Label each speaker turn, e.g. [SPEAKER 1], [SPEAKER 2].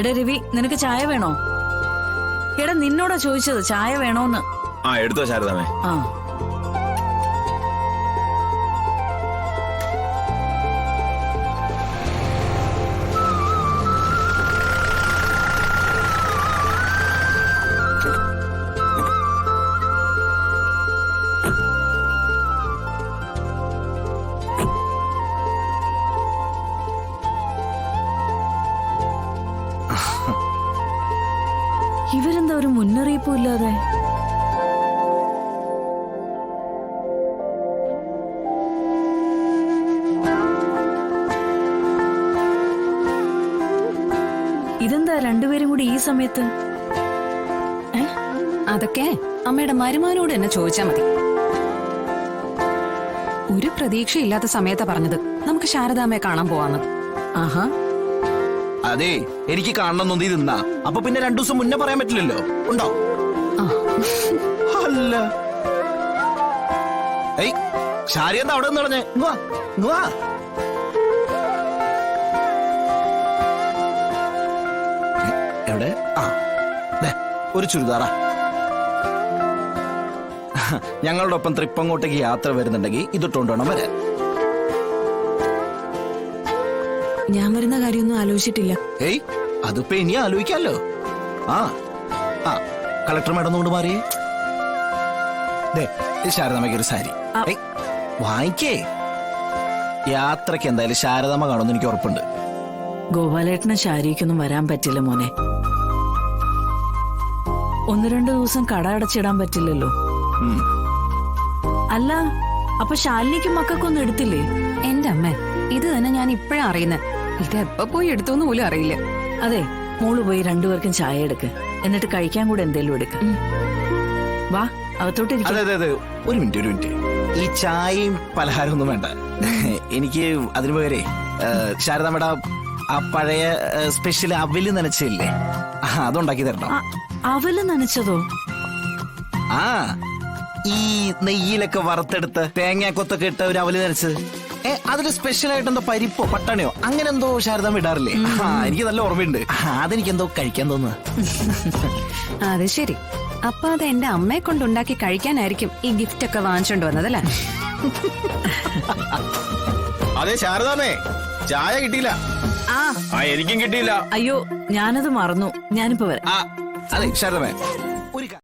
[SPEAKER 1] എടാ രവി, നിനക്ക് ചായ വേണോ? എടാ നിന്നോടാ ചോദിച്ചത് ചായ വേണോന്ന്.
[SPEAKER 2] എടുത്തോ ശാരദാമേ.
[SPEAKER 1] ഇവരെന്താ ഒരു മുന്നറിയിപ്പും ഇല്ലാതെ? ഇതെന്താ രണ്ടുപേരും കൂടി ഈ സമയത്ത്?
[SPEAKER 3] അതൊക്കെ അമ്മയുടെ മരുമാനോട് എന്നെ ചോദിച്ചാ മതി. ഒരു പ്രതീക്ഷയില്ലാത്ത സമയത്താ പറഞ്ഞത് നമുക്ക് ശാരദാമ്മയെ കാണാൻ പോവാന്ന്.
[SPEAKER 1] ആഹാ,
[SPEAKER 4] അതെ, എനിക്ക് കാണണമെന്നൊന്നും ഇതിന്നാ. അപ്പൊ പിന്നെ 2 ദിവസം മുന്നേ പറയാൻ പറ്റില്ലല്ലോ. ഉണ്ടോ? അല്ല, ഏയ് ശാരി എന്താ അവിടെ നിന്ന് പറഞ്ഞേ? എവിടെ? ഒരു ചുരിദാറാ. ഞങ്ങളുടെ ഒപ്പം തൃപ്പങ്ങോട്ടേക്ക് യാത്ര വരുന്നുണ്ടെങ്കിൽ ഇതിട്ടോണ്ട് വേണം വരാൻ.
[SPEAKER 3] ഞാൻ വരുന്ന കാര്യമൊന്നും ആലോചിച്ചിട്ടില്ല.
[SPEAKER 4] ഏയ് അതിപ്പോ ഇനി ആലോചിക്കാലോ. കളക്ടർ മാഡം കൊണ്ട് മാറിയേ. ശാരദാമ്മയ്ക്ക് ഒരു സാരി വാങ്ങിക്കേ. യാത്രക്ക് എന്തായാലും ശാരദാമ്മ കാണുമെന്ന് എനിക്ക് ഉറപ്പുണ്ട്.
[SPEAKER 1] ഗോപാലേട്ടന് ശാരിക്കൊന്നും വരാൻ പറ്റില്ല മോനെ. 1-2 ദിവസം കട അടച്ചിടാൻ പറ്റില്ലല്ലോ. അല്ല, അപ്പൊ ശാലിനിക്കും മക്കൾക്കൊന്നും എടുത്തില്ലേ?
[SPEAKER 3] എന്റെ അമ്മ, ഇത് തന്നെ ഞാൻ ഇപ്പഴാ അറിയുന്നത്. ഇത് എപ്പോ പോയി എടുത്തോന്ന് പോലും അറിയില്ല.
[SPEAKER 1] അതെ, മോള് പോയി 2 പേർക്കും ചായ എടുക്ക്, എന്നിട്ട് കഴിക്കാൻ കൂടെ എന്തേലും എടുക്ക്. വാ, അകത്തോട്ടിരിക്കും.
[SPEAKER 4] അതെ, ഒരു മിനിറ്റ്. ഈ ചായയും പലഹാരം ഒന്നും വേണ്ട. എനിക്ക് അതിനു പകരേ ശാരദാമ്മയുടെ ആ പഴയ സ്പെഷ്യൽ അവല് നനച്ചില്ലേ, അതുണ്ടാക്കി തരണം.
[SPEAKER 1] അവല് നനച്ചതോ?
[SPEAKER 4] ഈ നെയ്യിലൊക്കെ വറുത്തെടുത്ത് തേങ്ങാക്കൊത്തൊക്കെ ഇട്ട ഒരു അവല് നനച്ചത്. അതില് സ്പെഷ്യൽ ആയിട്ട് എന്തോ പരിപ്പോ പട്ടണയോ അങ്ങനെ എന്തോ ശാരദാമ്മ ഇടാറില്ലേ? എനിക്ക് നല്ല ഓർമ്മയുണ്ട്. അതെനിക്ക് എന്തോ കഴിക്കാൻ തോന്നുന്നു.
[SPEAKER 3] അത് ശരി. അപ്പൊ അത് എന്റെ അമ്മയെ കൊണ്ടുണ്ടാക്കി കഴിക്കാനായിരിക്കും ഈ ഗിഫ്റ്റ് ഒക്കെ വാങ്ങിച്ചോണ്ട് വന്നതല്ലേ?
[SPEAKER 2] അതെ ശാരദാമേ, ചായ കിട്ടിയില്ല. എനിക്കും കിട്ടിയില്ല.
[SPEAKER 1] അയ്യോ, ഞാനത് മറന്നു. ഞാനിപ്പോ വരാം.
[SPEAKER 4] അതെ ശാരദാമേ, ഒരു